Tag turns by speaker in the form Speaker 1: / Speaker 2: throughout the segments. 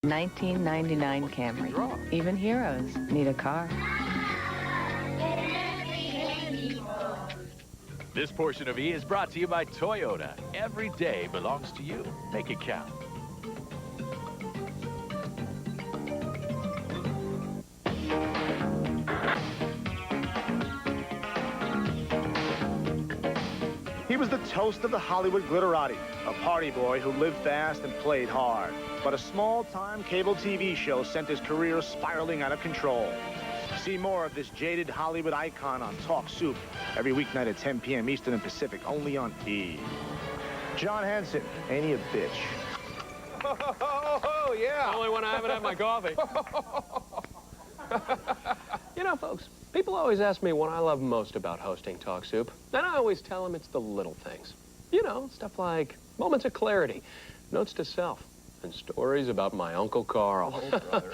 Speaker 1: 1999 Camry. Even heroes need a car.
Speaker 2: This portion of E! is brought to you by Toyota. Every day belongs to you. Make it count.
Speaker 3: He was the toast of the Hollywood glitterati, a party boy who lived fast and played hard. But a small-time cable TV show sent his career spiraling out of control. See more of this jaded Hollywood icon on Talk Soup every weeknight at 10 p.m. Eastern and Pacific, only on E! John Henson, ain't he a bitch?
Speaker 4: Oh, yeah.
Speaker 5: Only when I haven't had my coffee. You know, folks, people always ask me what I love most about hosting Talk Soup, and I always tell them it's the little things. You know, stuff like moments of clarity, notes to self, and stories about my Uncle Carl.
Speaker 4: Oh, brother.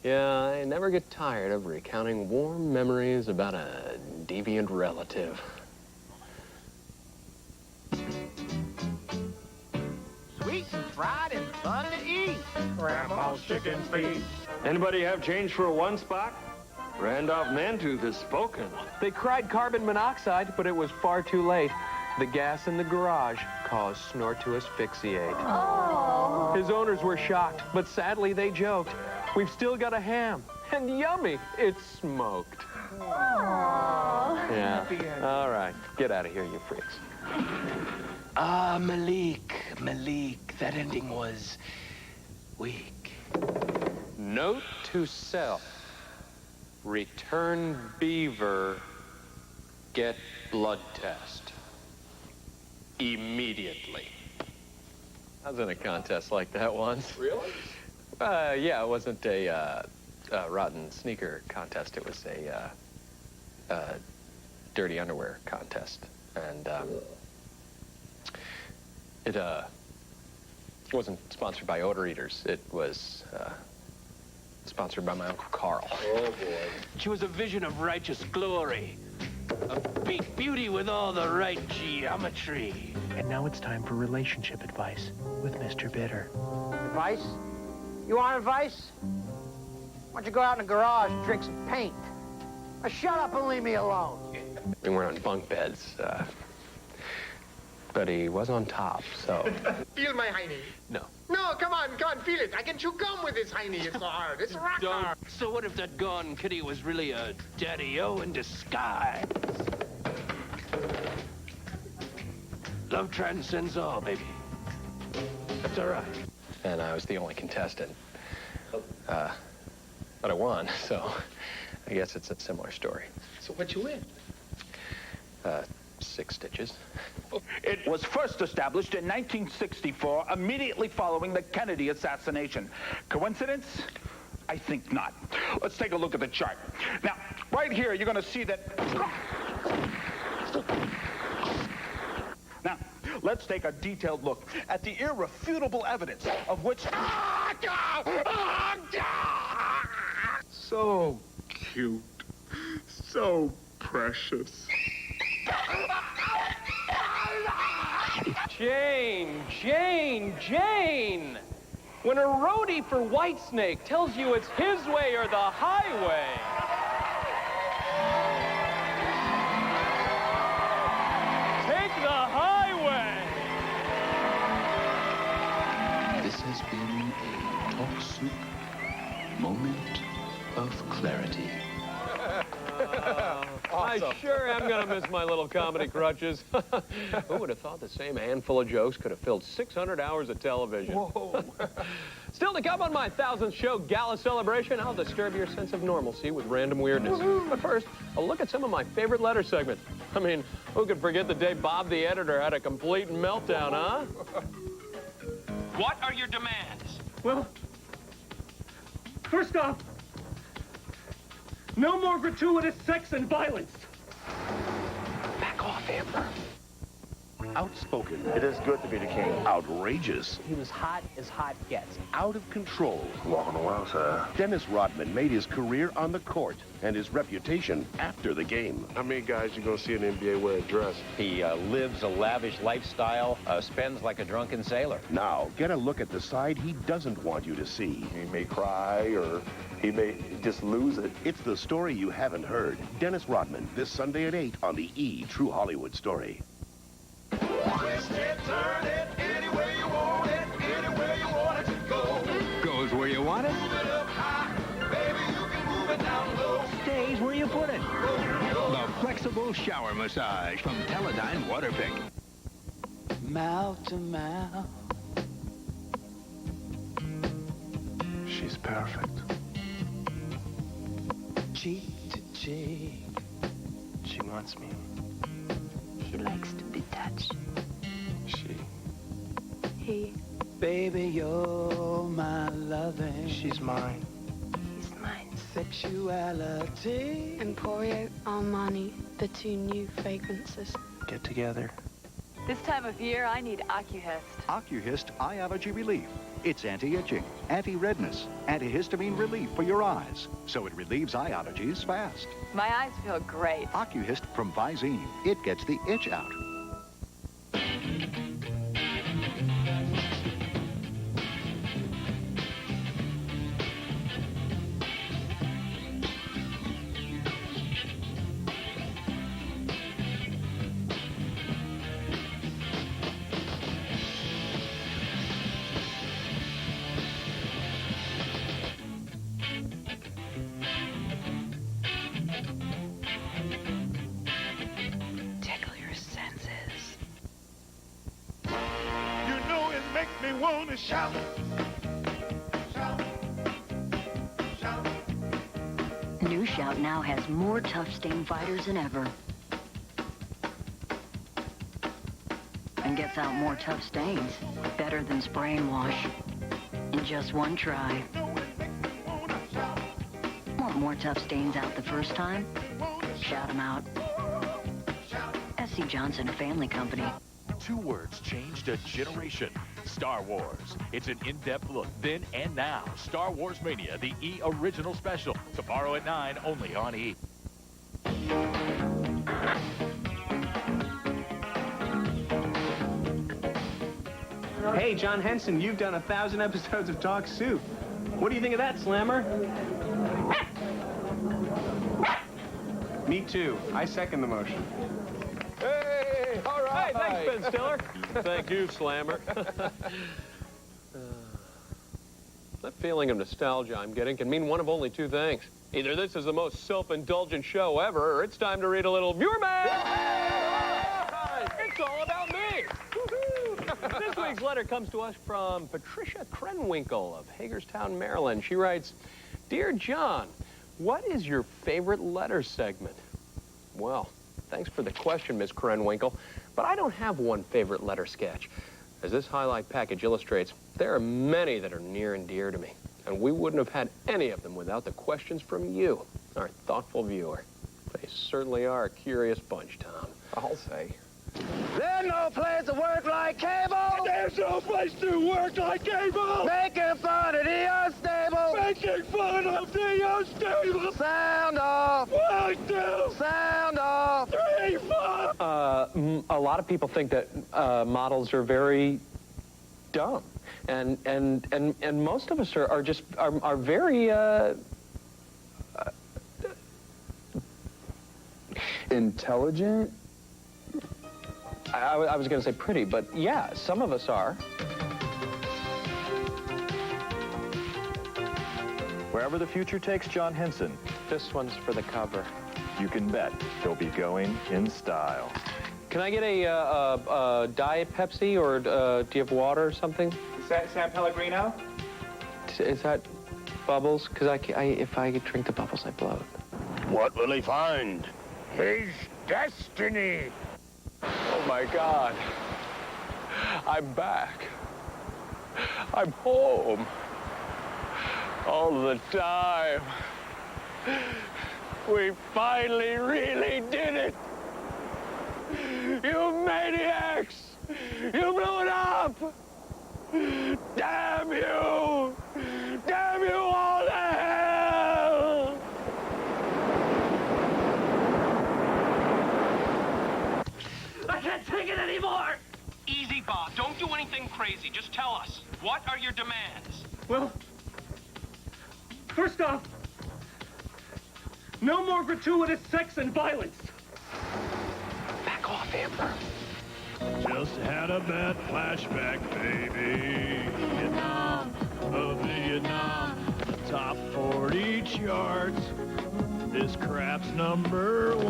Speaker 5: Yeah, I never get tired of recounting warm memories about a deviant relative.
Speaker 6: Sweet and fried and fun to eat.
Speaker 4: Grandma's chicken feet.
Speaker 7: Anybody have change for a one spot? Randolph Mantooth has spoken.
Speaker 5: They cried carbon monoxide, but it was far too late. The gas in the garage caused Snort to asphyxiate.
Speaker 8: Oh.
Speaker 5: His owners were shocked, but sadly they joked. We've still got a ham, and yummy, it's smoked.
Speaker 8: Oh.
Speaker 5: Yeah, all right, get out of here, you freaks.
Speaker 9: Ah, Malik, that ending was weak.
Speaker 5: Note to self, return beaver, get blood test. Immediately. I was in a contest like that once.
Speaker 4: Really?
Speaker 5: Yeah, it wasn't a rotten sneaker contest. It was a dirty underwear contest. And it wasn't sponsored by Odor Eaters. It was sponsored by my Uncle Carl.
Speaker 4: Oh, boy.
Speaker 9: She was a vision of righteous glory. A peak beauty with all the right geometry.
Speaker 10: And now it's time for relationship advice with Mr. Bitter.
Speaker 6: Advice? You want advice? Why don't you go out in the garage and drink some paint? Now shut up and leave me alone.
Speaker 5: We weren't on bunk beds, but he was on top, so...
Speaker 4: Feel my hiney.
Speaker 5: No.
Speaker 4: No, come on, feel it. I can chew gum with this hiney. It's so hard. It's rock hard.
Speaker 9: So what if that gone kitty was really a daddy-o in disguise? Love transcends all, baby. That's all right.
Speaker 5: And I was the only contestant. But I won, so I guess it's a similar story.
Speaker 4: So what you win?
Speaker 5: 6 stitches.
Speaker 11: It was first established in 1964, immediately following the Kennedy assassination. Coincidence? I think not. Let's take a look at the chart. Now, right here, you're going to see that... Now, let's take a detailed look at the irrefutable evidence of which...
Speaker 4: So cute. So precious.
Speaker 5: Jane! When a roadie for Whitesnake tells you it's his way or the highway. Take the highway!
Speaker 12: This has been a Talk Soup moment of clarity.
Speaker 5: Awesome. I sure am going to miss my little comedy crutches. Who would have thought the same handful of jokes could have filled 600 hours of television?
Speaker 4: Whoa.
Speaker 5: Still to come on my 1000th show gala celebration, I'll disturb your sense of normalcy with random weirdness. But first, a look at some of my favorite letter segments. I mean, who could forget the day Bob the editor had a complete meltdown, huh?
Speaker 9: What are your demands?
Speaker 10: Well, first off, no more gratuitous sex and violence.
Speaker 5: Back off, Amber.
Speaker 13: Outspoken.
Speaker 3: It is good to be the king.
Speaker 13: Outrageous.
Speaker 6: He was hot as hot gets.
Speaker 13: Out of control.
Speaker 3: Walk on the wild side.
Speaker 13: Dennis Rodman made his career on the court and his reputation after the game.
Speaker 7: How many guys you gonna see in the NBA wear a dress?
Speaker 14: He lives a lavish lifestyle, spends like a drunken sailor.
Speaker 13: Now, get a look at the side he doesn't want you to see.
Speaker 3: He may cry or he may just lose it.
Speaker 13: It's the story you haven't heard. Dennis Rodman, this Sunday at 8 on the E! True Hollywood Story.
Speaker 15: Twist it, turn it, any way you want it, anywhere you want it to go.
Speaker 16: Goes where you want it.
Speaker 15: Move it up high, baby, you can move it down low.
Speaker 16: Stays where you put it. The flexible shower massage from Teledyne Waterpick.
Speaker 12: Mouth to mouth.
Speaker 3: She's perfect.
Speaker 12: Cheek to cheek.
Speaker 3: She wants me.
Speaker 8: She likes to be touched. He.
Speaker 12: Baby, you're my loving.
Speaker 3: She's mine.
Speaker 8: He's mine.
Speaker 12: Sexuality.
Speaker 8: Emporio Armani, the 2 new fragrances.
Speaker 3: Get together.
Speaker 17: This time of year, I need AccuHist.
Speaker 18: AccuHist Eye Allergy Relief. It's anti-itching, anti-redness, antihistamine relief for your eyes. So it relieves eye allergies fast.
Speaker 17: My eyes feel great.
Speaker 18: AccuHist from Visine. It gets the itch out.
Speaker 15: Me wanna shout, shout, shout.
Speaker 19: New Shout now has more tough stain fighters than ever. And gets out more tough stains, better than spray and wash, in just one try. Want more tough stains out the first time? Shout them out. S.C. Johnson Family Company.
Speaker 2: 2 words changed a generation. Star Wars. It's an in-depth look then and now. Star Wars Mania, the E! Original Special. Tomorrow at 9, only on E!
Speaker 20: Hey, John Henson, you've done 1,000 episodes of Talk Soup. What do you think of that, Slammer? Me too. I second the motion.
Speaker 5: Hey, all right. Hey, thanks, Ben Stiller. Thank you, Slammer. That feeling of nostalgia I'm getting can mean one of only 2 things. Either this is the most self-indulgent show ever, or it's time to read a little viewer mail. It's all about me. This week's letter comes to us from Patricia Krenwinkel of Hagerstown, Maryland. She writes, Dear John, what is your favorite letter segment? Well, thanks for the question, Miss Krenwinkel, but I don't have one favorite letter sketch. As this highlight package illustrates, there are many that are near and dear to me, and we wouldn't have had any of them without the questions from you, our thoughtful viewer. They certainly are a curious bunch, Tom. I'll say.
Speaker 15: There's no place to work like cable. There's no place to work like cable. Making fun of the unstable. Making fun of the unstable. Sound off. 1, 2. Sound off. 3, 4.
Speaker 5: A lot of people think that models are very dumb, and most of us are just very
Speaker 21: intelligent.
Speaker 5: I was going to say pretty, but yeah, some of us are.
Speaker 22: Wherever the future takes John Henson,
Speaker 5: this one's for the cover.
Speaker 22: You can bet he'll be going in style.
Speaker 5: Can I get a Diet Pepsi, or do you have water or something?
Speaker 20: San Pellegrino?
Speaker 5: Is that bubbles? Because if I drink the bubbles, I bloat.
Speaker 15: What will he find? His destiny.
Speaker 5: Oh, my God. I'm back. I'm home. All the time. We finally really did it. You maniacs! You blew it up! Damn you! Damn you all to hell!
Speaker 1: I can't take it anymore! Easy, Bob. Don't do anything crazy. Just tell us. What are your demands?
Speaker 20: Well, first off, no more gratuitous sex and violence.
Speaker 5: Back off, Amber.
Speaker 11: Just had a bad flashback, baby. Vietnam, oh Vietnam. The top 40 charts. This crap's number 1.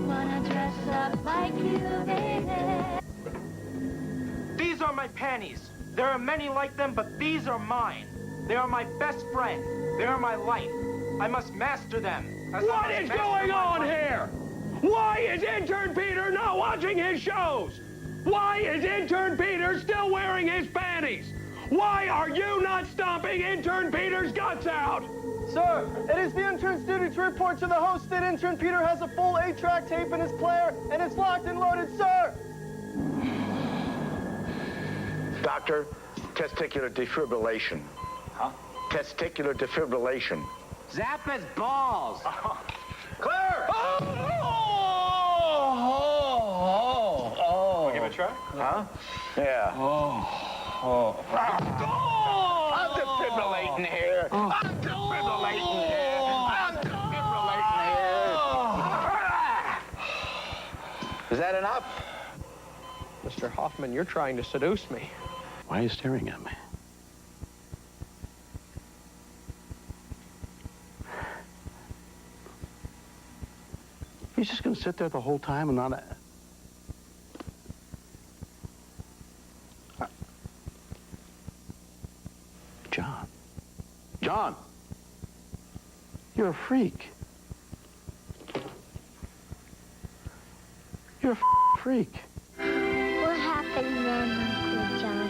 Speaker 23: Wanna dress up like you, baby.
Speaker 24: These are my panties. There are many like them, but these are mine. They are my best friend. They are my life. I must master them.
Speaker 5: What is going on here? Why is Intern Peter not watching his shows? Why is Intern Peter still wearing his panties? Why are you not stomping Intern Peter's guts out?
Speaker 25: Sir, it is the intern's duty to report to the host that Intern Peter has a full 8-track tape in his player, and it's locked and loaded, sir!
Speaker 26: Doctor, testicular defibrillation.
Speaker 24: Huh?
Speaker 26: Testicular defibrillation.
Speaker 24: Zap his balls!
Speaker 26: Clear!
Speaker 24: Oh!
Speaker 26: Give it a try?
Speaker 24: Huh?
Speaker 26: Yeah.
Speaker 24: I'm defibrillating here. I'm defibrillating here. I'm defibrillating here.
Speaker 26: Is that enough?
Speaker 5: Mr. Hoffman, you're trying to seduce me.
Speaker 18: Why are you staring at me? He's just going to sit there the whole time and not... John. John! You're a freak. You're a freak.
Speaker 23: What happened then, Uncle John?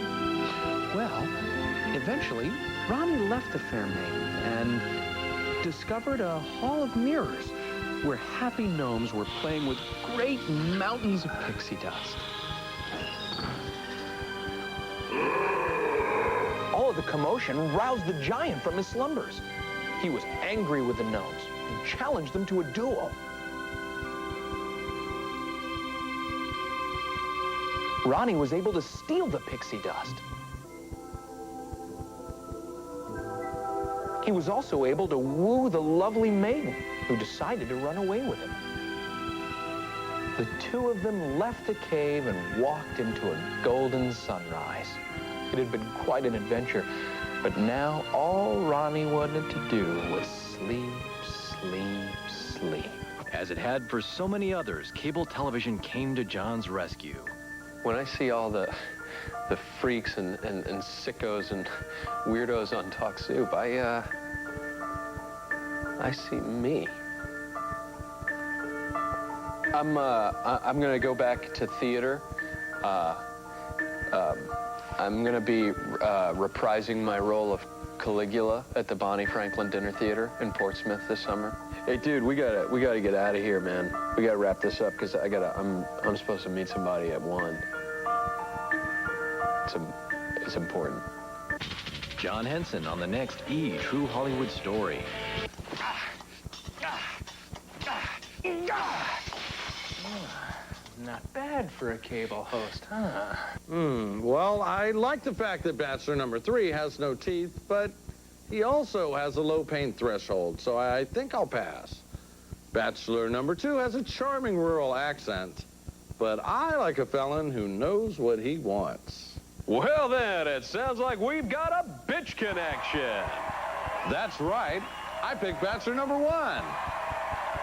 Speaker 10: Well, eventually, Ronnie left the fair maiden and discovered a hall of mirrors where happy gnomes were playing with great mountains of pixie dust. All of the commotion roused the giant from his slumbers. He was angry with the gnomes and challenged them to a duel. Ronnie was able to steal the pixie dust. He was also able to woo the lovely maiden who decided to run away with him. The two of them left the cave and walked into a golden sunrise. It had been quite an adventure, but now all Ronnie wanted to do was sleep, sleep, sleep.
Speaker 27: As it had for so many others, cable television came to John's rescue.
Speaker 5: When I see all the freaks and sickos and weirdos on Talk Soup, I see me. I'm gonna go back to theater. I'm gonna be reprising my role of Caligula at the Bonnie Franklin Dinner Theater in Portsmouth this summer. Hey, dude, we gotta get out of here, man. We gotta wrap this up because I'm supposed to meet somebody at 1. It's important.
Speaker 27: John Henson on the next E! True Hollywood Story.
Speaker 5: Not bad for a cable host, huh?
Speaker 28: Well, I like the fact that Bachelor number 3 has no teeth, but he also has a low pain threshold, so I think I'll pass. Bachelor number 2 has a charming rural accent, but I like a felon who knows what he wants.
Speaker 5: Well, then, it sounds like we've got a bitch connection.
Speaker 28: That's right. I picked Bachelor number 1.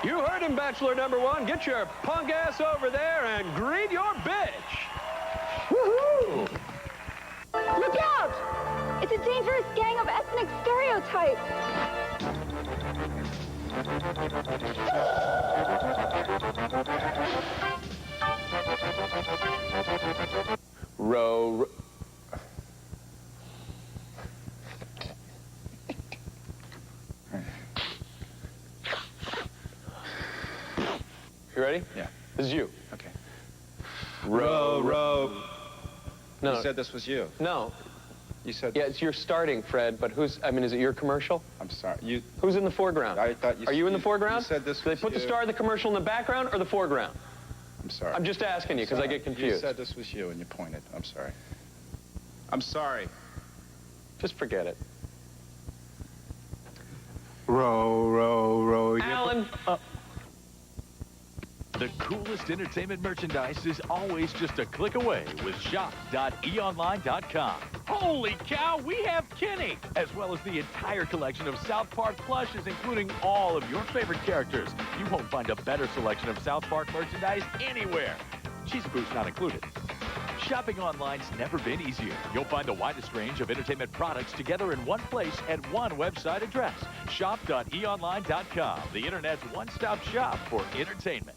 Speaker 5: You heard him, Bachelor number 1. Get your punk ass over there and greet your bitch.
Speaker 23: Woohoo! Look out! It's a dangerous gang of ethnic stereotypes.
Speaker 5: Row. ready?
Speaker 4: Yeah.
Speaker 5: This is you.
Speaker 4: Okay.
Speaker 5: Row, row. No.
Speaker 4: You said this was you.
Speaker 5: No.
Speaker 4: You said...
Speaker 5: Yeah, it's your starting, Fred, but who's... I mean, is it your commercial?
Speaker 4: I'm sorry.
Speaker 5: Who's in the foreground?
Speaker 4: I thought you...
Speaker 5: Are you in the foreground?
Speaker 4: You said this
Speaker 5: Do they
Speaker 4: was
Speaker 5: put the
Speaker 4: you.
Speaker 5: star of the commercial in the background or the foreground?
Speaker 4: I'm sorry.
Speaker 5: I'm just asking you because I get confused.
Speaker 4: You said this was you and you pointed. I'm sorry. I'm sorry.
Speaker 5: Just forget it.
Speaker 4: Row, row, row.
Speaker 5: Alan!
Speaker 2: The coolest entertainment merchandise is always just a click away with shop.eonline.com. Holy cow, we have Kenny, as well as the entire collection of South Park plushes, including all of your favorite characters. You won't find a better selection of South Park merchandise anywhere. Cheese Boost not included. Shopping online's never been easier. You'll find the widest range of entertainment products together in one place at one website address. Shop.eonline.com, the internet's one-stop shop for entertainment.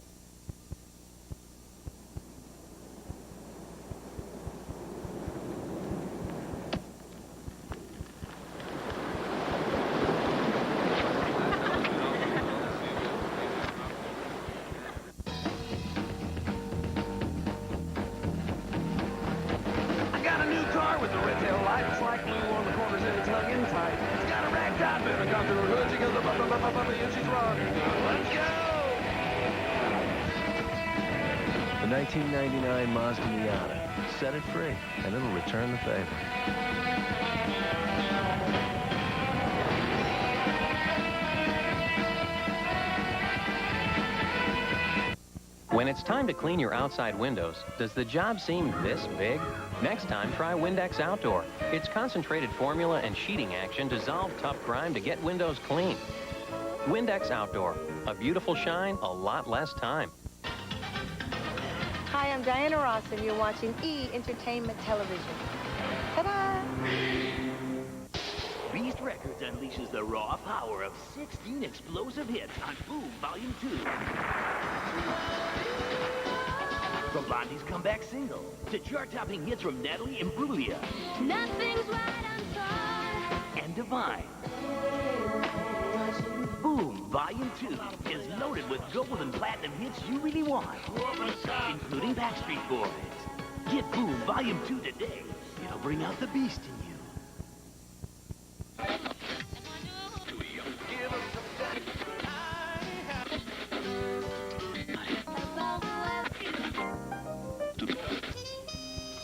Speaker 6: The 1999 Mazda Miata. Set it free, and it'll return the favor.
Speaker 27: When it's time to clean your outside windows, does the job seem this big? Next time, try Windex Outdoor. Its concentrated formula and sheeting action dissolve tough grime to get windows clean. Windex Outdoor. A beautiful shine, a lot less time.
Speaker 7: Hi, I'm Diana Ross, and you're watching E! Entertainment Television. Ta-da!
Speaker 9: Beast Records unleashes the raw power of 16 explosive hits on Boom Volume 2. From Blondie's comeback single to chart-topping hits from Natalie Imbruglia.
Speaker 23: Nothing's right, I'm sorry.
Speaker 9: And Divine. Boom Volume 2 is loaded with gold and platinum hits you really want, including Backstreet Boys. Get Boom Volume 2 today. It'll bring out the beast in you.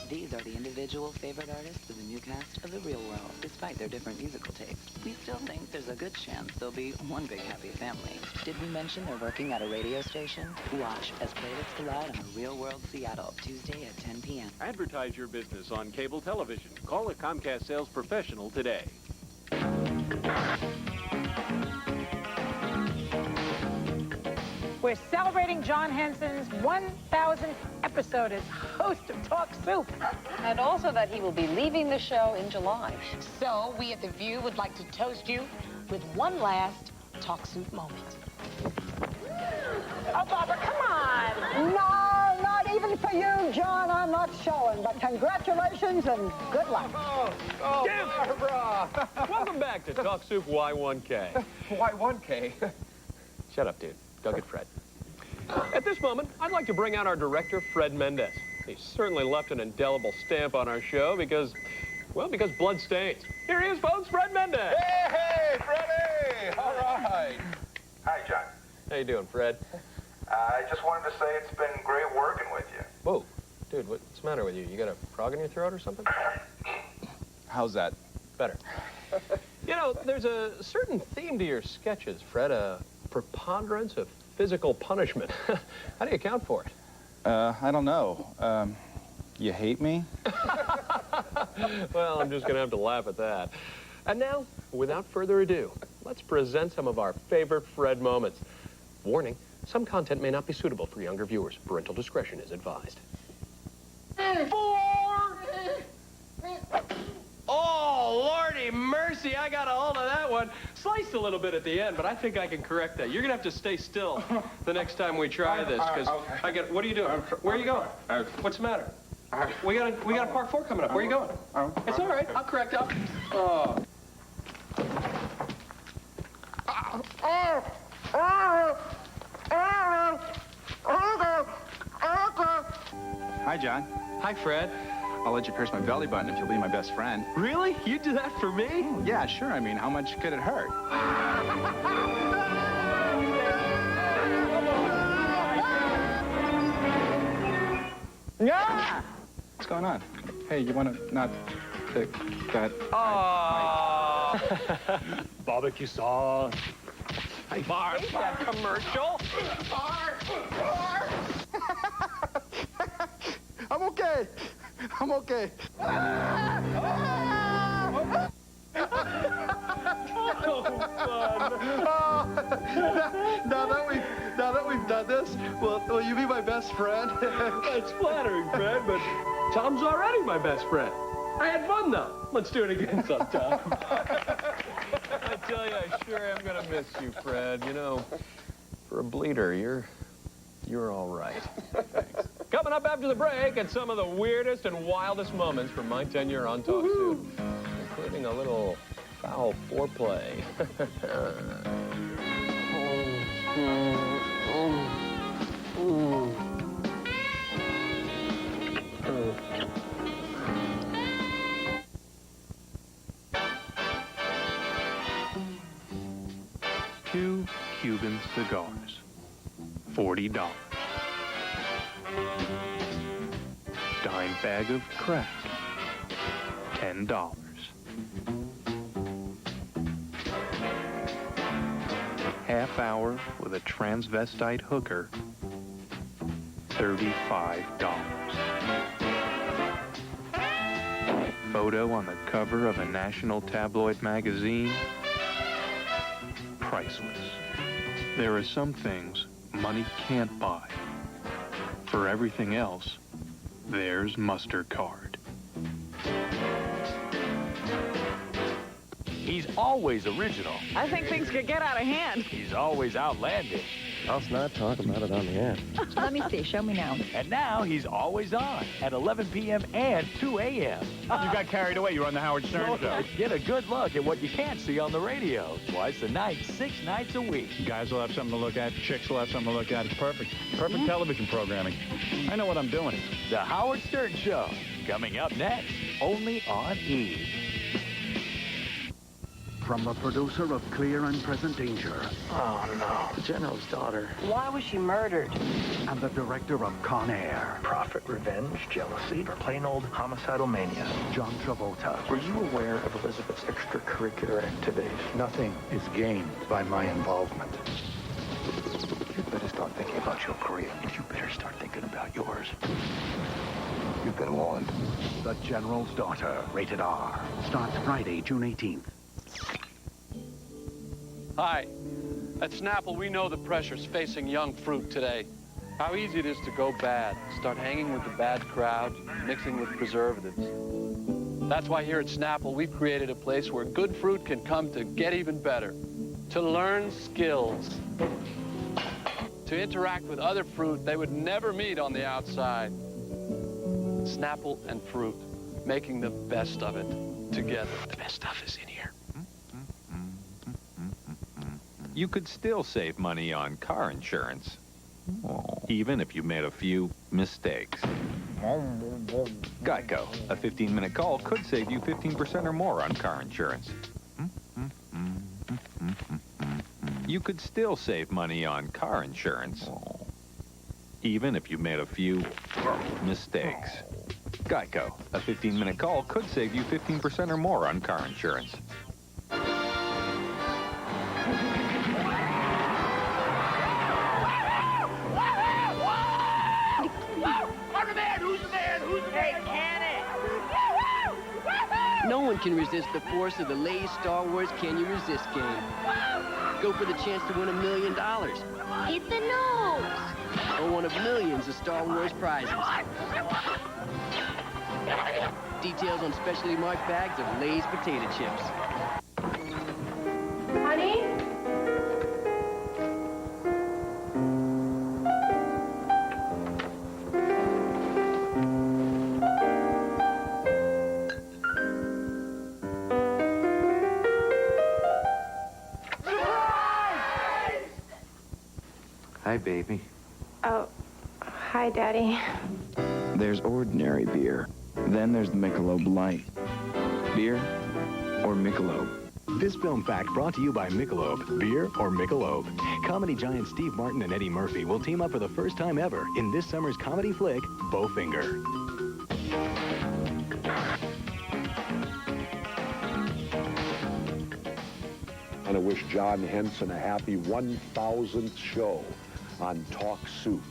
Speaker 12: These are the individual favorite artists of the new cast of The Real World. Despite their different musical tastes, we still think there's a good chance they'll be one big happy family. Did we mention they're working at a radio station? Watch as playlists collide on The Real World Seattle, Tuesday at 10 p.m.
Speaker 5: Advertise your business on cable television. Call a Comcast sales professional today.
Speaker 13: We're celebrating John Henson's 1,000th episode as host of Talk Soup.
Speaker 14: And also that he will be leaving the show in July.
Speaker 13: So we at The View would like to toast you with one last Talk Soup moment. Oh, Barbara, come on.
Speaker 16: No, not even for you, John. I'm not showing, but congratulations and good luck.
Speaker 5: Damn, Barbara! Welcome back to Talk Soup Y1K.
Speaker 10: Y1K?
Speaker 5: Shut up, dude. Go get Fred. At this moment, I'd like to bring out our director, Fred Mendez. He's certainly left an indelible stamp on our show because blood stains. Here he is, folks, Fred Mendez.
Speaker 28: Hey, Freddie! All right.
Speaker 29: Hi, John.
Speaker 5: How you doing, Fred?
Speaker 29: I just wanted to say it's been great working with you.
Speaker 5: Whoa. Dude, what's the matter with you? You got a frog in your throat or something?
Speaker 28: How's that?
Speaker 5: Better. You know, there's a certain theme to your sketches, Fred, a preponderance of physical punishment. How do you account for it?
Speaker 28: I don't know. You hate me?
Speaker 5: Well, I'm just going to have to laugh at that. And now, without further ado, let's present some of our favorite Fred moments. Warning, some content may not be suitable for younger viewers. Parental discretion is advised. Oh, Lordy mercy, I got a hold of that one. Sliced a little bit at the end, but I think I can correct that. You're going to have to stay still the next time we try this, because what are you doing? Where are you going? What's the matter? We got a Part 4 coming up. Where are you going? It's all right. I'll correct it. Oh. It's all right. I'll correct it.
Speaker 4: Hi, John.
Speaker 5: Hi, Fred.
Speaker 4: I'll let you pierce my belly button if you'll be my best friend.
Speaker 5: Really? You do that for me?
Speaker 4: Oh, yeah, sure. I mean, how much could it hurt?
Speaker 5: Yeah.
Speaker 4: What's going on? Hey, you want to not pick that?
Speaker 5: Barbecue sauce. Hey, Barb. That commercial.
Speaker 25: I'm okay. I'm okay. Now that we've done this, will you be my best friend?
Speaker 5: That's flattering, Fred, but Tom's already my best friend. I had fun, though. Let's do it again sometime. I tell you, I sure am gonna miss you, Fred. You know, for a bleeder, you're all right. Thanks. Coming up after the break, and some of the weirdest and wildest moments from my tenure on Talk Soon, including a little foul foreplay.
Speaker 11: Two Cuban cigars, $40. Dime bag of crack, $10. Half hour with a transvestite hooker, $35. Photo on the cover of a national tabloid magazine, priceless. There are some things money can't buy. For everything else, there's MasterCard.
Speaker 2: He's always original.
Speaker 1: I think things could get out of hand.
Speaker 2: He's always outlandish.
Speaker 6: Let's not talk about it on the air.
Speaker 1: Let me see. Show me now.
Speaker 2: And now he's always on at 11 p.m. and 2 a.m.
Speaker 4: You got carried away. You were on the Howard Stern show.
Speaker 2: Get a good look at what you can't see on the radio. Twice a night, 6 nights a week.
Speaker 4: Guys will have something to look at. Chicks will have something to look at. It's perfect. Perfect television programming. I know what I'm doing.
Speaker 2: The Howard Stern Show, coming up next, only on E!
Speaker 18: From the producer of Clear and Present Danger.
Speaker 6: Oh, no. The General's daughter.
Speaker 1: Why was she murdered?
Speaker 18: And the director of Con Air.
Speaker 6: Profit, revenge, jealousy, or plain old homicidal mania.
Speaker 18: John Travolta.
Speaker 6: Were you aware of Elizabeth's extracurricular activities?
Speaker 18: Nothing is gained by my involvement.
Speaker 6: You better start thinking about your career. You better start thinking about yours. You've been warned.
Speaker 18: The General's Daughter, rated R. Starts Friday, June 18th.
Speaker 3: Hi. At Snapple, we know the pressures facing young fruit today. How easy it is to go bad, start hanging with the bad crowd, mixing with preservatives. That's why here at Snapple, we've created a place where good fruit can come to get even better, to learn skills, to interact with other fruit they would never meet on the outside. Snapple and fruit, making the best of it together. The best stuff is in here.
Speaker 8: You could still save money on car insurance, even if you made a few mistakes. Geico, a 15-minute call could save you 15% or more on car insurance. You could still save money on car insurance, even if you made a few mistakes. Geico, a 15-minute call could save you 15% or more on car insurance.
Speaker 15: No one can resist the force of the Lay's Star Wars Can You Resist game. Go for the chance to win $1 million.
Speaker 23: Hit the nose.
Speaker 15: Or one of millions of Star Wars prizes. Details on specially marked bags of Lay's potato chips.
Speaker 23: Honey?
Speaker 6: Hi, baby.
Speaker 23: Oh, Bye, Daddy.
Speaker 7: There's ordinary beer. Then there's the Michelob Light. Beer or Michelob?
Speaker 17: This film fact brought to you by Michelob. Beer or Michelob? Comedy giants Steve Martin and Eddie Murphy will team up for the first time ever in this summer's comedy flick, Bowfinger.
Speaker 19: I want to wish John Henson a happy 1,000th show on Talk Soup.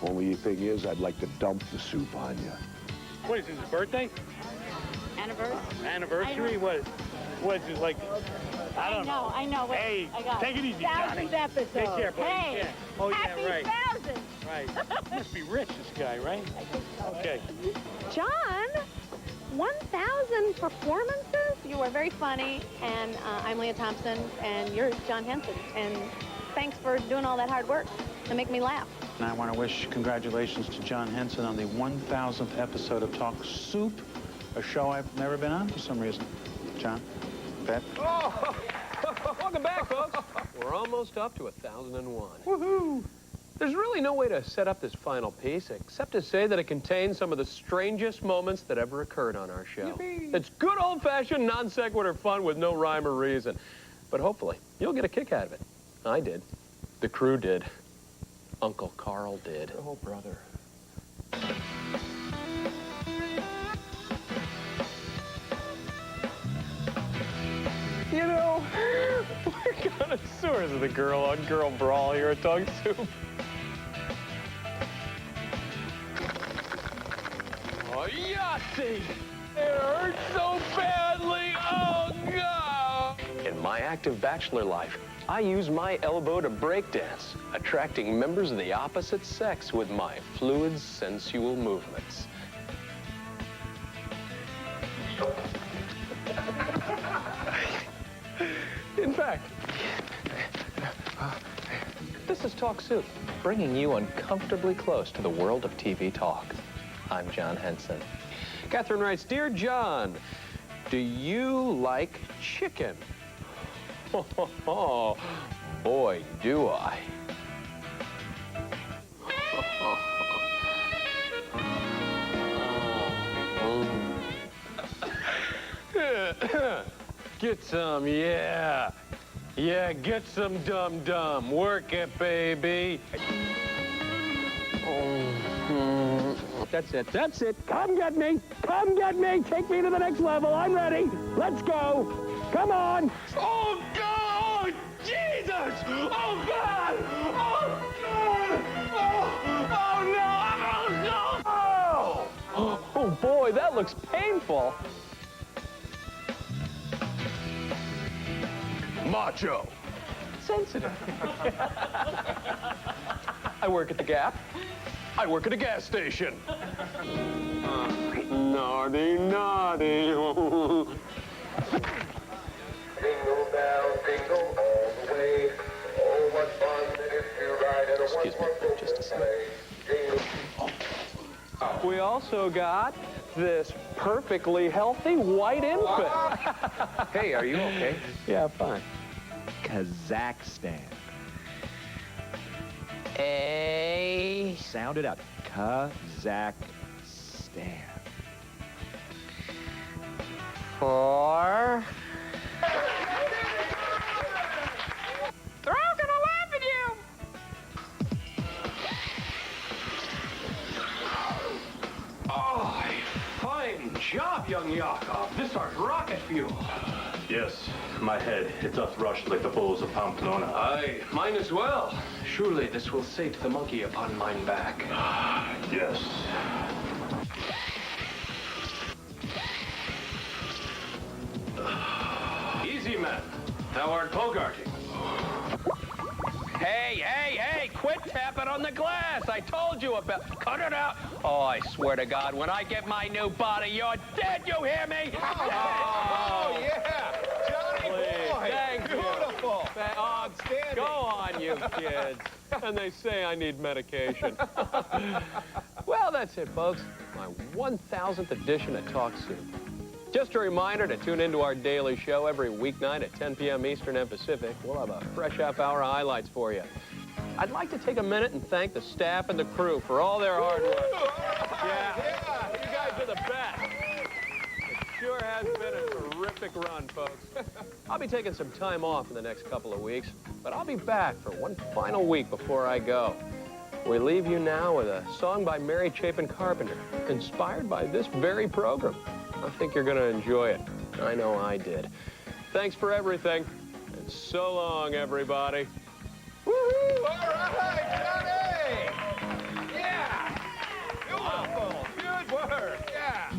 Speaker 19: Only thing is, I'd like to dump the soup on you.
Speaker 7: What is his birthday?
Speaker 23: Anniversary?
Speaker 7: Anniversary? What is it like? I don't know.
Speaker 23: I know. Wait,
Speaker 7: Hey,
Speaker 23: I got
Speaker 7: take it easy, Johnny.
Speaker 23: 1,000th episode.
Speaker 7: Take care, buddy.
Speaker 23: Hey,
Speaker 7: Yeah. Oh, yeah,
Speaker 23: happy
Speaker 7: right.
Speaker 23: 1,000.
Speaker 7: Right. Must be rich, this guy, right?
Speaker 23: I think so.
Speaker 7: Okay.
Speaker 23: John, 1,000 performances? You are very funny, and I'm Leah Thompson, and you're John Henson. And thanks for doing all that hard work to make me laugh.
Speaker 20: And I want to wish congratulations to John Henson on the 1,000th episode of Talk Soup, a show I've never been on for some reason. John, Bet?
Speaker 5: Oh, welcome back, folks. We're almost up to 1,001. Woohoo! There's really no way to set up this final piece except to say that it contains some of the strangest moments that ever occurred on our show. Yippee. It's good old-fashioned non-sequitur fun with no rhyme or reason. But hopefully, you'll get a kick out of it. I did. The crew did. Uncle Carl did.
Speaker 10: Oh, brother.
Speaker 5: You know, we're connoisseurs of the girl-on-girl brawl here at Talk Soup. Oh, Yahtzee! It hurts so badly! Oh, God! In my active bachelor life, I use my elbow to breakdance, attracting members of the opposite sex with my fluid, sensual movements. In fact, this is Talk Soup, bringing you uncomfortably close to the world of TV talk. I'm John Henson. Catherine writes, Dear John, do you like chicken? Oh, boy, do I. Get some, yeah. Yeah, get some dum-dum. Work it, baby. That's it, that's it. Come get me. Come get me. Take me to the next level. I'm ready. Let's go. Come on. Oh, God. Oh, Jesus. Oh, God. Oh, God. Oh, no. Oh, no. Oh, boy, that looks painful. Macho. Sensitive. I work at the Gap. I work at a gas station. Naughty, naughty.
Speaker 21: Jingle bell, jingle all the way. Oh, what fun it is to ride in a
Speaker 5: Excuse me, just a second. We also got this perfectly healthy white infant.
Speaker 10: Hey, are you okay?
Speaker 5: Yeah, fine.
Speaker 10: Kazakhstan.
Speaker 22: Sound it out. Kazakhstan.
Speaker 23: 4. They're all gonna laugh at you.
Speaker 5: Oh, fine job, young Yakov. This are rocket fuel.
Speaker 24: Yes, my head. It doth rush like the bulls of Pamplona.
Speaker 5: Aye, mine as well. Surely this will sate the monkey upon mine back.
Speaker 24: Yes.
Speaker 5: Easy, man. Thou art bogarting. Hey, quit tapping on the glass. I told you about... Cut it out. Oh, I swear to God, when I get my new body, you're dead, you hear me?
Speaker 10: Oh, yeah. Johnny boy.
Speaker 5: Thank you.
Speaker 10: Beautiful.
Speaker 5: Outstanding. Go on, you kids. And they say I need medication. Well, that's it, folks. My 1,000th edition of Talk Soup. Just a reminder to tune into our daily show every weeknight at 10 p.m. Eastern and Pacific. We'll have a fresh half-hour highlights for you. I'd like to take a minute and thank the staff and the crew for all their hard work. Yeah, you guys are the best. It sure has been a terrific run, folks. I'll be taking some time off in the next couple of weeks, but I'll be back for one final week before I go. We leave you now with a song by Mary Chapin Carpenter, inspired by this very program. I think you're going to enjoy it. I know I did. Thanks for everything, and so long, everybody.
Speaker 9: Woohoo! All right, Johnny! Yeah! Beautiful! Good work! Yeah!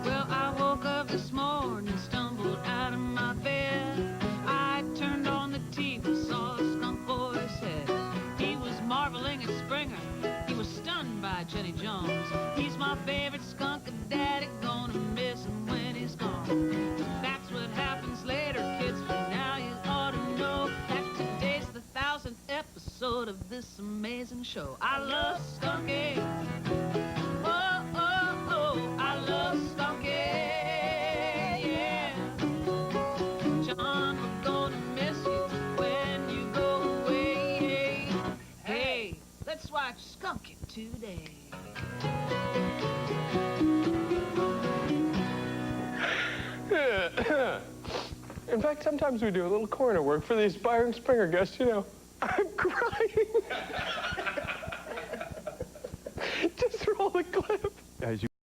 Speaker 12: Well, I woke up this morning, stumbled out of my bed. I turned on the TV, saw a skunk boy's head. He was marveling at Springer. He was stunned by Jenny Jones. He's my favorite skunk, and Daddy gonna miss him when he's gone. That's what happens later, kids. For now, you ought to know that today's the 1000th episode of this amazing show. I love Skunky. Oh, oh, oh, I love Skunky. Yeah. John, we're gonna miss you when you go away. Hey, let's watch Skunky today.
Speaker 5: In fact, sometimes we do a little corner work for the aspiring Springer guests, you know. I'm crying.